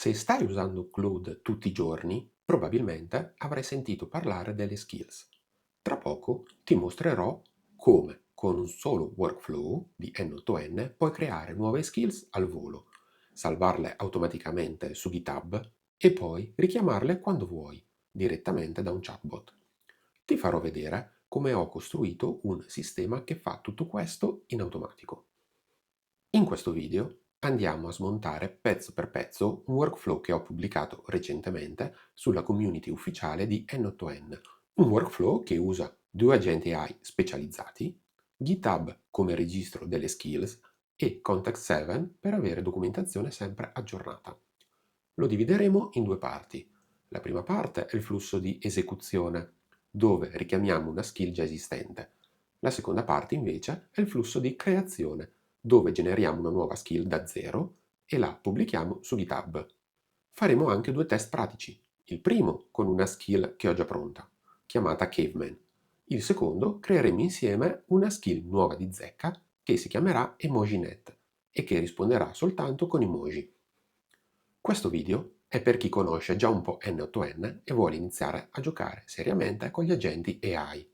Se stai usando Claude tutti i giorni, probabilmente avrai sentito parlare delle skills. Tra poco ti mostrerò come, con un solo workflow di N8N, puoi creare nuove skills al volo, salvarle automaticamente su GitHub e poi richiamarle quando vuoi, direttamente da un chatbot. Ti farò vedere come ho costruito un sistema che fa tutto questo in automatico. In questo video andiamo a smontare pezzo per pezzo un workflow che ho pubblicato recentemente sulla community ufficiale di N8N, un workflow che usa due agenti AI specializzati, GitHub come registro delle skills e Context7 per avere documentazione sempre aggiornata. Lo divideremo in due parti. La prima parte è il flusso di esecuzione, dove richiamiamo una skill già esistente. La seconda parte invece è il flusso di creazione, dove generiamo una nuova skill da zero e la pubblichiamo su GitHub. Faremo anche due test pratici. Il primo con una skill che ho già pronta, chiamata Caveman. Il secondo creeremo insieme una skill nuova di zecca che si chiamerà EmojiNet e che risponderà soltanto con emoji. Questo video è per chi conosce già un po' N8N e vuole iniziare a giocare seriamente con gli agenti AI.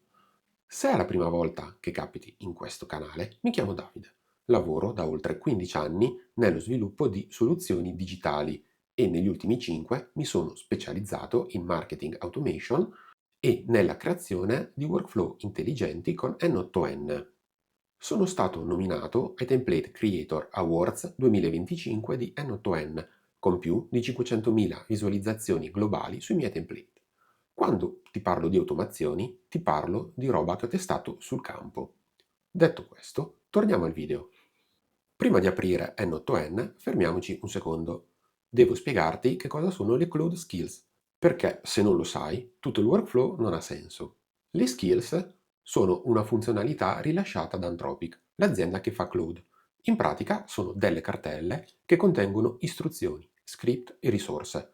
Se è la prima volta che capiti in questo canale, mi chiamo Davide. Lavoro da oltre 15 anni nello sviluppo di soluzioni digitali e negli ultimi 5 mi sono specializzato in marketing automation e nella creazione di workflow intelligenti con N8N. Sono stato nominato ai Template Creator Awards 2025 di N8N, con più di 500.000 visualizzazioni globali sui miei template. Quando ti parlo di automazioni, ti parlo di roba che ho testato sul campo. Detto questo, torniamo al video. Prima di aprire N8N, fermiamoci un secondo. Devo spiegarti che cosa sono le Cloud Skills, perché se non lo sai, tutto il workflow non ha senso. Le skills sono una funzionalità rilasciata da Anthropic, l'azienda che fa Claude. In pratica sono delle cartelle che contengono istruzioni, script e risorse.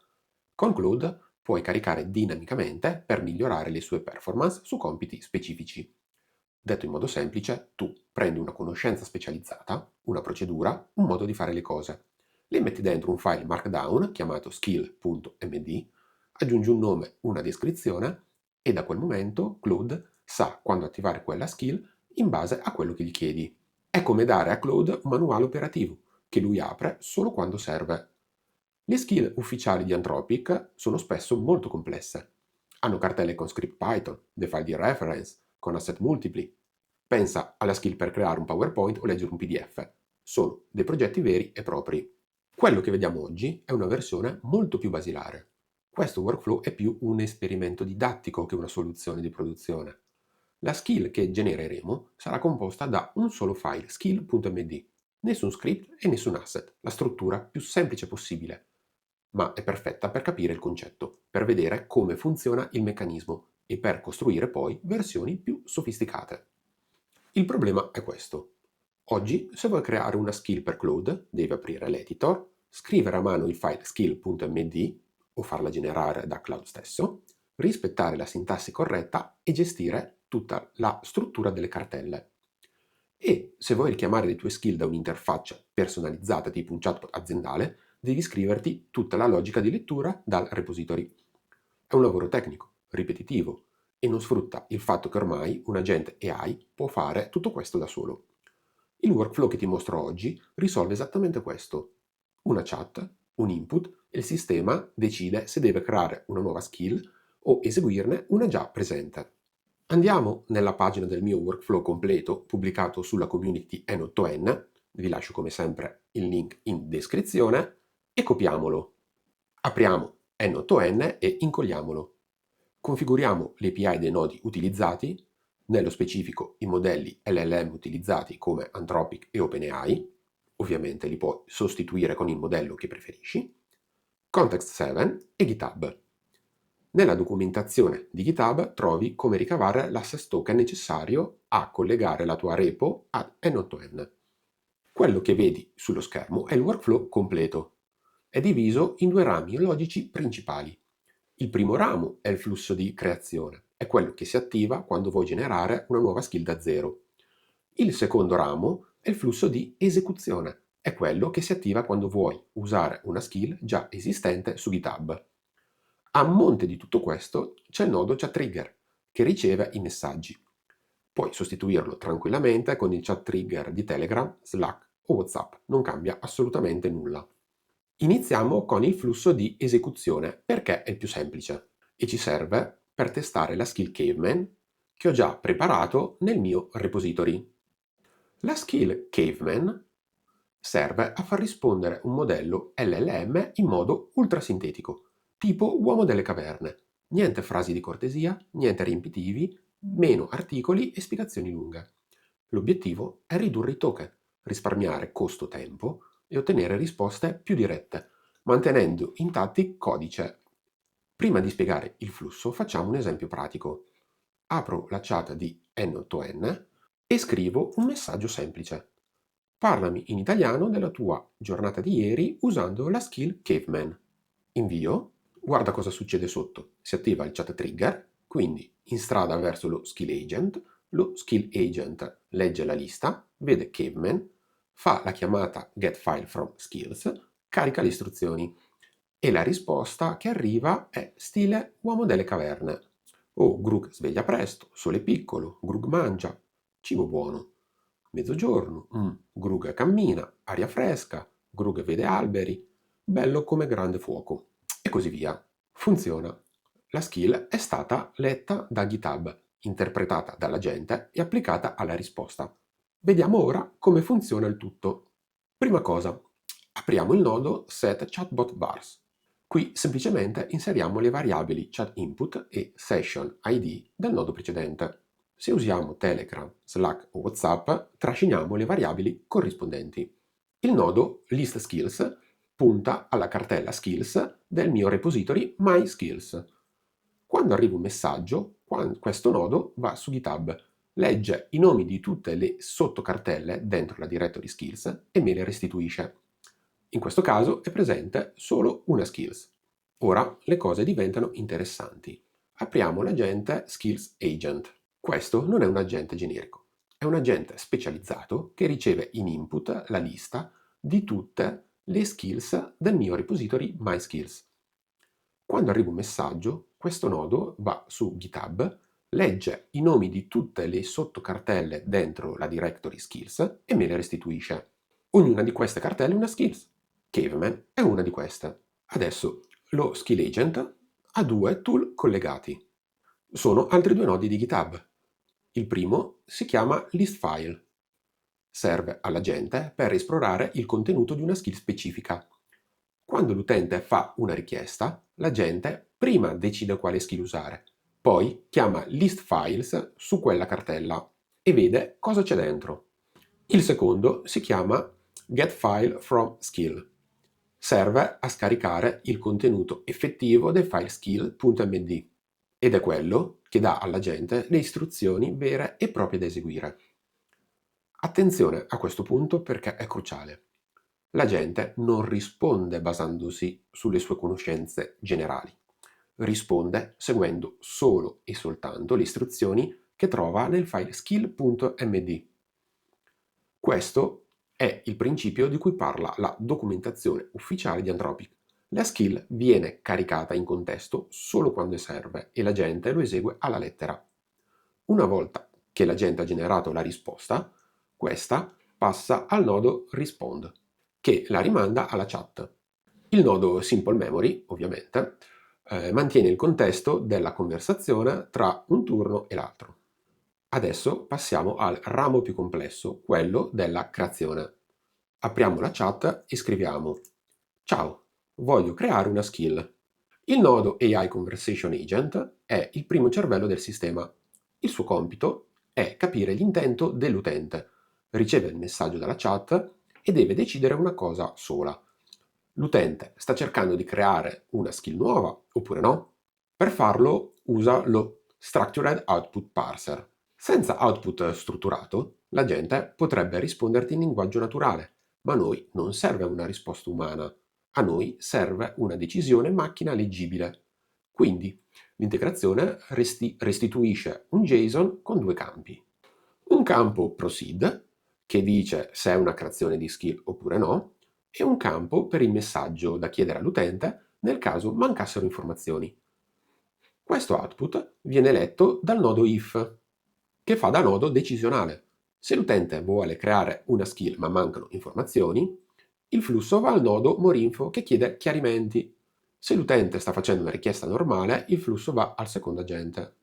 Con Claude puoi caricare dinamicamente per migliorare le sue performance su compiti specifici. Detto in modo semplice, tu prendi una conoscenza specializzata, una procedura, un modo di fare le cose, le metti dentro un file Markdown chiamato skill.md, aggiungi un nome, una descrizione e da quel momento Claude sa quando attivare quella skill in base a quello che gli chiedi. È come dare a Claude un manuale operativo che lui apre solo quando serve. Le skill ufficiali di Anthropic sono spesso molto complesse. Hanno cartelle con script Python, dei file di reference, con asset multipli. Pensa alla skill per creare un PowerPoint o leggere un PDF. Sono dei progetti veri e propri. Quello che vediamo oggi è una versione molto più basilare. Questo workflow è più un esperimento didattico che una soluzione di produzione. La skill che genereremo sarà composta da un solo file, skill.md. Nessun script e nessun asset, la struttura più semplice possibile, ma è perfetta per capire il concetto, per vedere come funziona il meccanismo e per costruire poi versioni più sofisticate. Il problema è questo. Oggi, se vuoi creare una skill per Claude, devi aprire l'editor, scrivere a mano il file skill.md o farla generare da Claude stesso, rispettare la sintassi corretta e gestire tutta la struttura delle cartelle. E se vuoi richiamare le tue skill da un'interfaccia personalizzata tipo un chatbot aziendale, devi scriverti tutta la logica di lettura dal repository. È un lavoro tecnico, ripetitivo e non sfrutta il fatto che ormai un agente AI può fare tutto questo da solo. Il workflow che ti mostro oggi risolve esattamente questo. Una chat, un input e il sistema decide se deve creare una nuova skill o eseguirne una già presente. Andiamo nella pagina del mio workflow completo pubblicato sulla community N8N, vi lascio come sempre il link in descrizione, e copiamolo. Apriamo N8N e incolliamolo. Configuriamo l'API dei nodi utilizzati, nello specifico i modelli LLM utilizzati come Anthropic e OpenAI, ovviamente li puoi sostituire con il modello che preferisci, Context7 e GitHub. Nella documentazione di GitHub trovi come ricavare l'access token necessario a collegare la tua repo ad N8N. Quello che vedi sullo schermo è il workflow completo. È diviso in due rami logici principali. Il primo ramo è il flusso di creazione, è quello che si attiva quando vuoi generare una nuova skill da zero. Il secondo ramo è il flusso di esecuzione, è quello che si attiva quando vuoi usare una skill già esistente su GitHub. A monte di tutto questo c'è il nodo chatTrigger, che riceve i messaggi. Puoi sostituirlo tranquillamente con il chat trigger di Telegram, Slack o WhatsApp, non cambia assolutamente nulla. Iniziamo con il flusso di esecuzione perché è il più semplice e ci serve per testare la skill Caveman che ho già preparato nel mio repository. La skill Caveman serve a far rispondere un modello LLM in modo ultrasintetico, tipo uomo delle caverne. Niente frasi di cortesia, niente riempitivi, meno articoli e spiegazioni lunghe. L'obiettivo è ridurre i token, risparmiare costo-tempo e ottenere risposte più dirette, mantenendo intatti codice. Prima di spiegare il flusso, facciamo un esempio pratico. Apro la chat di N8N e scrivo un messaggio semplice. Parlami in italiano della tua giornata di ieri usando la skill Caveman. Invio, guarda cosa succede sotto. Si attiva il chat trigger, quindi in strada verso lo skill agent legge la lista, vede Caveman, fa la chiamata getFileFromSkills, carica le istruzioni e la risposta che arriva è stile uomo delle caverne. Oh, Grug sveglia presto, sole piccolo, Grug mangia, cibo buono. Mezzogiorno, Grug cammina, aria fresca, Grug vede alberi, bello come grande fuoco. E così via. Funziona. La skill è stata letta da GitHub, interpretata dalla gente e applicata alla risposta. Vediamo ora come funziona il tutto. Prima cosa, apriamo il nodo setChatBotVars. Qui semplicemente inseriamo le variabili chatInput e sessionID del nodo precedente. Se usiamo Telegram, Slack o WhatsApp, trasciniamo le variabili corrispondenti. Il nodo listSkills punta alla cartella skills del mio repository MySkills. Quando arriva un messaggio, questo nodo va su GitHub, legge i nomi di tutte le sottocartelle dentro la directory skills e me le restituisce. In questo caso è presente solo una skills. Ora le cose diventano interessanti. Apriamo l'agente Skills Agent. Questo non è un agente generico, è un agente specializzato che riceve in input la lista di tutte le skills del mio repository MySkills. Quando arriva un messaggio, questo nodo va su GitHub, legge i nomi di tutte le sottocartelle dentro la directory skills e me le restituisce. Ognuna di queste cartelle è una skills. Caveman è una di queste. Adesso lo skill agent ha due tool collegati. Sono altri due nodi di GitHub. Il primo si chiama listFile. Serve alla gente per esplorare il contenuto di una skill specifica. Quando l'utente fa una richiesta, la gente prima decide quale skill usare, poi chiama listFiles su quella cartella e vede cosa c'è dentro. Il secondo si chiama getFileFromSkill. Serve a scaricare il contenuto effettivo del file skill.md ed è quello che dà alla gente le istruzioni vere e proprie da eseguire. Attenzione a questo punto perché è cruciale. La gente non risponde basandosi sulle sue conoscenze generali, risponde seguendo solo e soltanto le istruzioni che trova nel file skill.md. Questo è il principio di cui parla la documentazione ufficiale di Anthropic. La skill viene caricata in contesto solo quando serve e la gente lo esegue alla lettera. Una volta che la gente ha generato la risposta, questa passa al nodo respond, che la rimanda alla chat. Il nodo Simple Memory, ovviamente, mantiene il contesto della conversazione tra un turno e l'altro. Adesso passiamo al ramo più complesso, quello della creazione. Apriamo la chat e scriviamo: Ciao, voglio creare una skill. Il nodo AI Conversation Agent è il primo cervello del sistema. Il suo compito è capire l'intento dell'utente, riceve il messaggio dalla chat e deve decidere una cosa sola. L'utente sta cercando di creare una skill nuova oppure no? Per farlo usa lo Structured Output Parser. Senza output strutturato, la gente potrebbe risponderti in linguaggio naturale, ma a noi non serve una risposta umana, a noi serve una decisione macchina leggibile. Quindi l'integrazione restituisce un JSON con due campi. Un campo proceed, che dice se è una creazione di skill oppure no, e un campo per il messaggio da chiedere all'utente nel caso mancassero informazioni. Questo output viene letto dal nodo if, che fa da nodo decisionale. Se l'utente vuole creare una skill ma mancano informazioni, il flusso va al nodo morinfo che chiede chiarimenti. Se l'utente sta facendo una richiesta normale, il flusso va al secondo agente.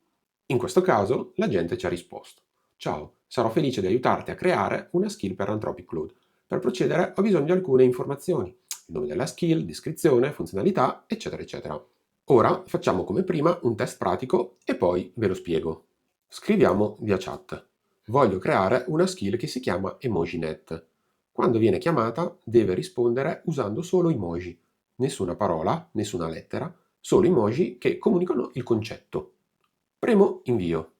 In questo caso, l'agente ci ha risposto: ciao, sarò felice di aiutarti a creare una skill per Anthropic Claude. Per procedere ho bisogno di alcune informazioni: il nome della skill, descrizione, funzionalità, eccetera, eccetera. Ora facciamo come prima un test pratico e poi ve lo spiego. Scriviamo via chat: voglio creare una skill che si chiama EmojiNet. Quando viene chiamata deve rispondere usando solo emoji, nessuna parola, nessuna lettera, solo emoji che comunicano il concetto. Premo invio.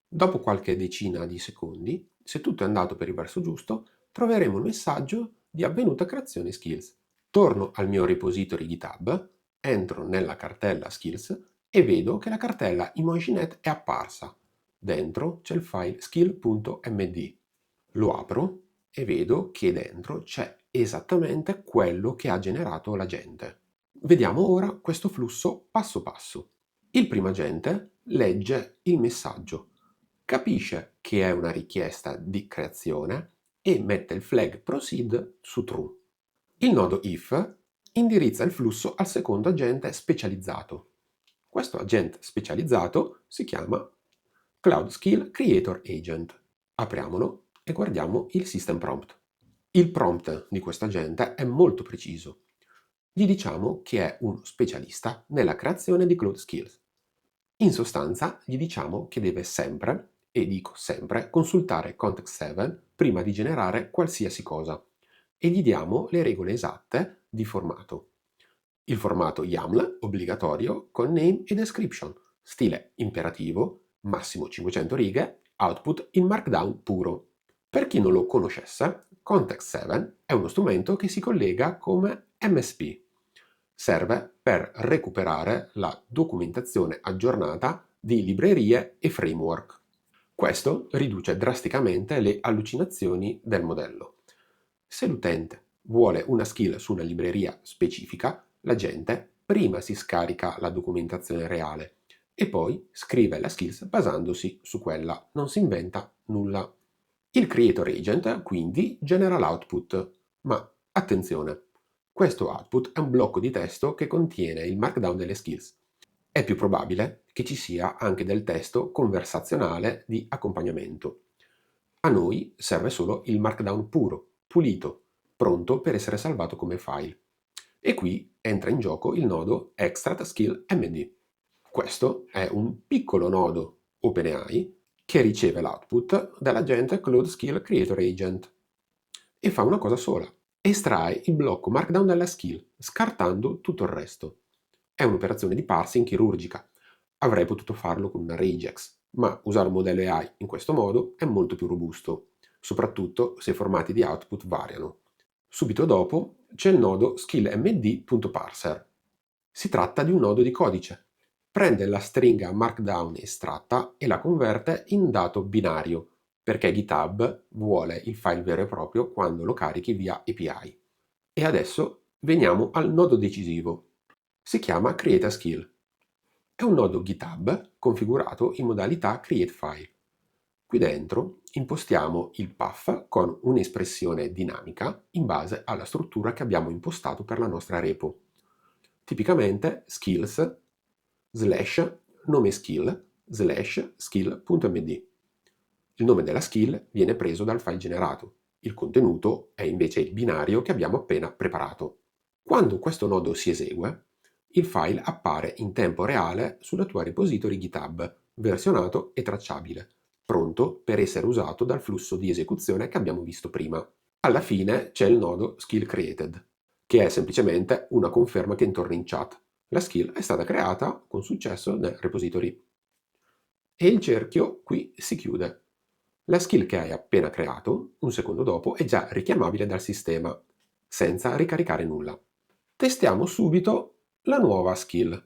Dopo qualche decina di secondi, se tutto è andato per il verso giusto, troveremo il messaggio di avvenuta creazione skills. Torno al mio repository GitHub, entro nella cartella skills e vedo che la cartella EmojiNet è apparsa. Dentro c'è il file skill.md. Lo apro e vedo che dentro c'è esattamente quello che ha generato l'agente. Vediamo ora questo flusso passo passo. Il primo agente legge il messaggio, capisce che è una richiesta di creazione e mette il flag proceed su true. Il nodo if indirizza il flusso al secondo agente specializzato. Questo agente specializzato si chiama Cloud Skill Creator Agent. Apriamolo e guardiamo il system prompt. Il prompt di questo agente è molto preciso. Gli diciamo che è uno specialista nella creazione di Cloud Skills. In sostanza, gli diciamo che deve sempre, e dico sempre, consultare Context7 prima di generare qualsiasi cosa e gli diamo le regole esatte di formato. Il formato YAML obbligatorio con name e description, stile imperativo, massimo 500 righe, output in markdown puro. Per chi non lo conoscesse, Context7 è uno strumento che si collega come MSP. Serve per recuperare la documentazione aggiornata di librerie e framework. Questo riduce drasticamente le allucinazioni del modello. Se l'utente vuole una skill su una libreria specifica, l'agente prima si scarica la documentazione reale e poi scrive la skills basandosi su quella, non si inventa nulla. Il Creator Agent quindi genera l'output, ma attenzione, questo output è un blocco di testo che contiene il markdown delle skills. È più probabile che ci sia anche del testo conversazionale di accompagnamento. A noi serve solo il markdown puro, pulito, pronto per essere salvato come file. E qui entra in gioco il nodo extract skill md. Questo è un piccolo nodo OpenAI che riceve l'output dall'agente Cloud Skill Creator Agent e fa una cosa sola: estrae il blocco markdown dalla skill, scartando tutto il resto. È un'operazione di parsing chirurgica. Avrei potuto farlo con una regex, ma usare un modello AI in questo modo è molto più robusto, soprattutto se i formati di output variano. Subito dopo c'è il nodo skillmd.parser. Si tratta di un nodo di codice. Prende la stringa markdown estratta e la converte in dato binario, perché GitHub vuole il file vero e proprio quando lo carichi via API. E adesso veniamo al nodo decisivo. Si chiama Create a Skill. È un nodo GitHub configurato in modalità Create File. Qui dentro impostiamo il path con un'espressione dinamica in base alla struttura che abbiamo impostato per la nostra repo. Tipicamente skills slash nome skill slash skill.md. Il nome della skill viene preso dal file generato, il contenuto è invece il binario che abbiamo appena preparato. Quando questo nodo si esegue, il file appare in tempo reale sulla tua repository GitHub, versionato e tracciabile, pronto per essere usato dal flusso di esecuzione che abbiamo visto prima. Alla fine c'è il nodo skill created, che è semplicemente una conferma che torna in chat. La skill è stata creata con successo nel repository. E il cerchio qui si chiude. La skill che hai appena creato, un secondo dopo, è già richiamabile dal sistema, senza ricaricare nulla. Testiamo subito la nuova skill.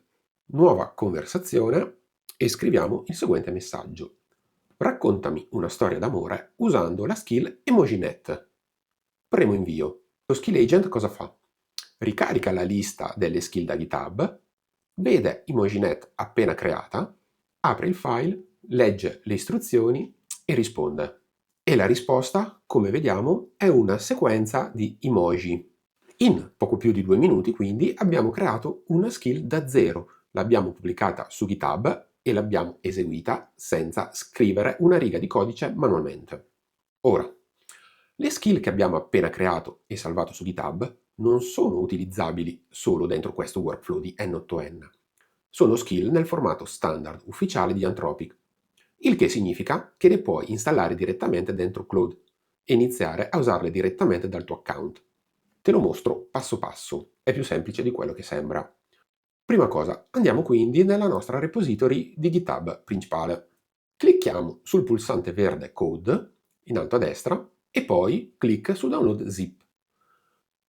Nuova conversazione e scriviamo il seguente messaggio. Raccontami una storia d'amore usando la skill Emojinet. Premo invio. Lo skill agent cosa fa? Ricarica la lista delle skill da GitHub, vede Emojinet appena creata, apre il file, legge le istruzioni e risponde. E la risposta, come vediamo, è una sequenza di emoji. In poco più di 2 minuti, quindi, abbiamo creato una skill da zero. L'abbiamo pubblicata su GitHub e l'abbiamo eseguita senza scrivere una riga di codice manualmente. Ora, le skill che abbiamo appena creato e salvato su GitHub non sono utilizzabili solo dentro questo workflow di N8N. Sono skill nel formato standard ufficiale di Anthropic, il che significa che le puoi installare direttamente dentro Claude e iniziare a usarle direttamente dal tuo account. Te lo mostro passo passo, è più semplice di quello che sembra. Prima cosa, andiamo quindi nella nostra repository di GitHub principale. Clicchiamo sul pulsante verde Code in alto a destra e poi clic su Download Zip.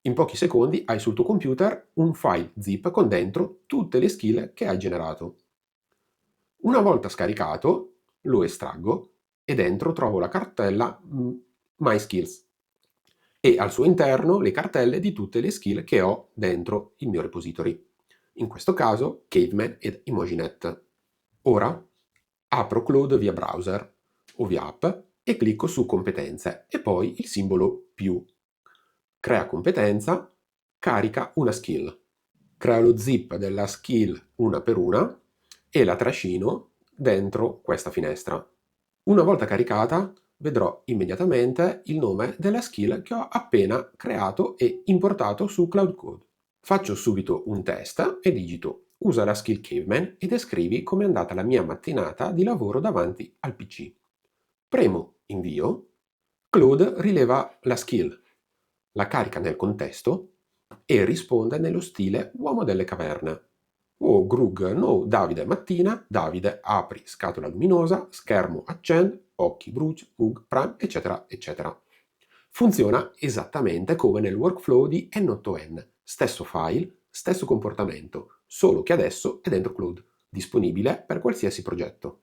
In pochi secondi hai sul tuo computer un file zip con dentro tutte le skill che hai generato. Una volta scaricato, lo estraggo e dentro trovo la cartella My Skills e al suo interno le cartelle di tutte le skill che ho dentro il mio repository. In questo caso Caveman ed Emojinet. Ora apro Claude via browser o via app e clicco su competenze e poi il simbolo più. Crea competenza, carica una skill. Crea lo zip della skill una per una e la trascino dentro questa finestra. Una volta caricata vedrò immediatamente il nome della skill che ho appena creato e importato su Cloud Code. Faccio subito un test e digito usa la skill Caveman e descrivi come è andata la mia mattinata di lavoro davanti al PC. Premo invio, Claude rileva la skill, la carica nel contesto e risponde nello stile uomo delle caverne. Oh Grug, no, Davide mattina, Davide apri scatola luminosa, schermo accend, occhi bruci, Grug prime, eccetera, eccetera. Funziona esattamente come nel workflow di N8N, stesso file, stesso comportamento, solo che adesso è dentro Claude, disponibile per qualsiasi progetto.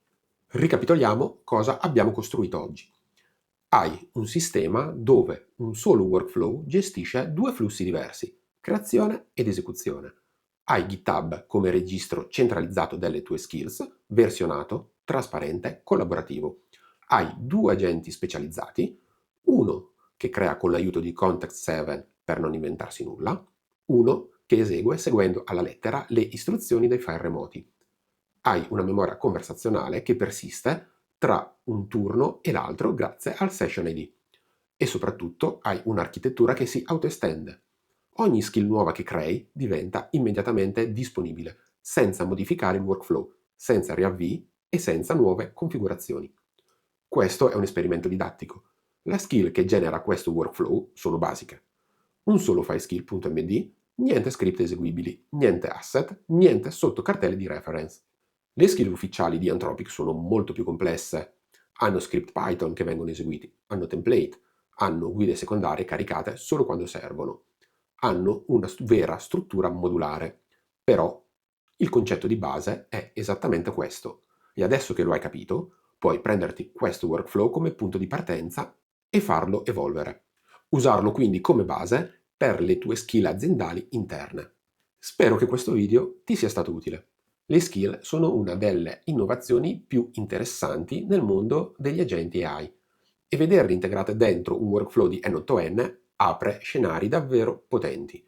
Ricapitoliamo cosa abbiamo costruito oggi. Hai un sistema dove un solo workflow gestisce due flussi diversi, creazione ed esecuzione. Hai GitHub come registro centralizzato delle tue skills, versionato, trasparente, collaborativo. Hai due agenti specializzati, uno che crea con l'aiuto di Context7 per non inventarsi nulla, uno che esegue seguendo alla lettera le istruzioni dei file remoti. Hai una memoria conversazionale che persiste tra un turno e l'altro grazie al Session ID. E soprattutto hai un'architettura che si autoestende. Ogni skill nuova che crei diventa immediatamente disponibile, senza modificare il workflow, senza riavvii e senza nuove configurazioni. Questo è un esperimento didattico. Le skill che genera questo workflow sono basiche. Un solo file skill.md, niente script eseguibili, niente asset, niente sottocartelle di reference. Le skill ufficiali di Anthropic sono molto più complesse. Hanno script Python che vengono eseguiti, hanno template, hanno guide secondarie caricate solo quando servono, hanno una vera struttura modulare. Però il concetto di base è esattamente questo. E adesso che lo hai capito, puoi prenderti questo workflow come punto di partenza e farlo evolvere. Usarlo quindi come base per le tue skill aziendali interne. Spero che questo video ti sia stato utile. Le skill sono una delle innovazioni più interessanti nel mondo degli agenti AI e vederle integrate dentro un workflow di N8N apre scenari davvero potenti.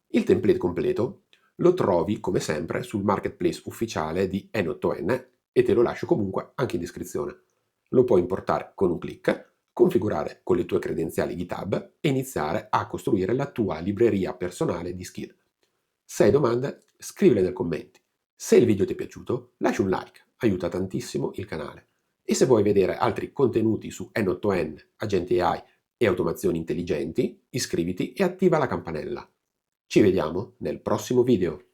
Il template completo lo trovi come sempre sul marketplace ufficiale di N8N e te lo lascio comunque anche in descrizione. Lo puoi importare con un clic, configurare con le tue credenziali GitHub e iniziare a costruire la tua libreria personale di skill. Se hai domande, scrivile nei commenti. Se il video ti è piaciuto, lascia un like, aiuta tantissimo il canale. E se vuoi vedere altri contenuti su N8N, agenti AI e automazioni intelligenti, iscriviti e attiva la campanella. Ci vediamo nel prossimo video.